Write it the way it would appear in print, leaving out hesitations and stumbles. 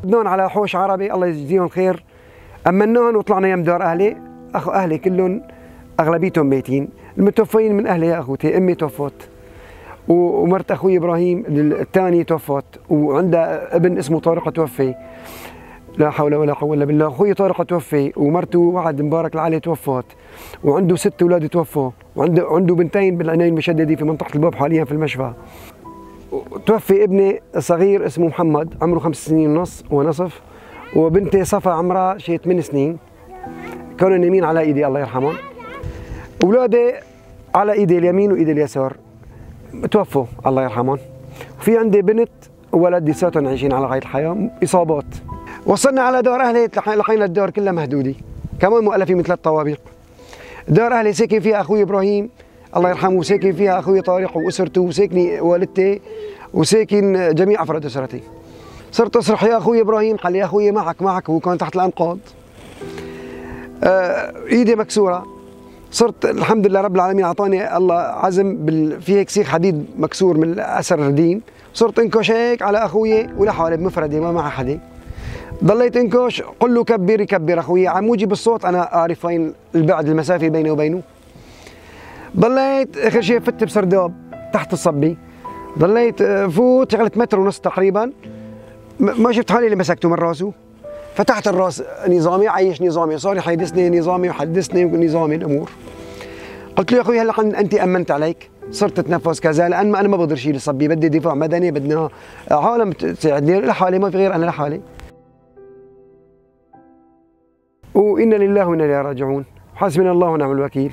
بدناهم على حوش عربي الله يجزيهم خير. امناهم وطلعنا يم دار اهلي، اهلي كلهم اغلبيتهم ميتين. المتوفين من اهلي يا اخوتي، امي توفت ومرت اخوي ابراهيم الثاني توفت، وعنده ابن اسمه طارق توفي. لا حول ولا قوه الا بالله. اخوي طارق توفي ومرته وعد مبارك العلي توفت، وعنده 6 اولاد توفوا، وعنده بنتين بالعنايه المشدده في منطقه الباب حاليا في المشفى. توفي ابني الصغير اسمه محمد عمره 5 سنين ونص ونصف، وبنتي صفا عمرها شي 8 سنين. كانوا نايمين على ايدي الله يرحمهم. اولادي على ايدي اليمين وايدي اليسار توفوا الله يرحمهم. وفي عندي بنت وولد لساتهم عايشين على قيد الحياه اصابات. وصلنا على دار اهلي، لقينا الدار كلها مهدوده، كمان مؤلفه من 3 طوابق. دار اهلي ساكن فيها اخوي ابراهيم الله يرحمه، وساكن فيها اخوي طارق واسرته، وساكني والدتي، وساكن جميع افراد اسرتي. صرت اصرخ يا اخوي ابراهيم، قال لي يا اخوي معك، هو كان تحت الانقاض. ايدي مكسوره. صرت الحمد لله رب العالمين اعطاني الله عزم في هيك سيخ حديد مكسور من اثر الرديم. صرت انكش هيك على اخوي ولحالي بمفردي ما مع حدا. ضليت انكش، قل له كبر يكبر اخوي، عم موجب الصوت انا اعرف وين البعد المسافه بيني وبينه. ضليت اخر شيء فت بسرداب تحت الصبي، ضليت فوت شغله 1.5 متر تقريبا، ما شفت حالي اللي مسكته من راسه. فتحت الراس نظامي، عايش نظامي، صار يحدثني نظامي وحدثني نظامي الامور. قلت له يا اخوي هلا انت امنت عليك، صرت اتنفس كذا، لان انا ما بقدر شيل الصبي، بدي دفاع مدني، بدنا عالم تساعدني لحالي، ما في غير انا لحالي. وإنا لله وإنا إليه راجعون، حسبنا الله ونعم الوكيل.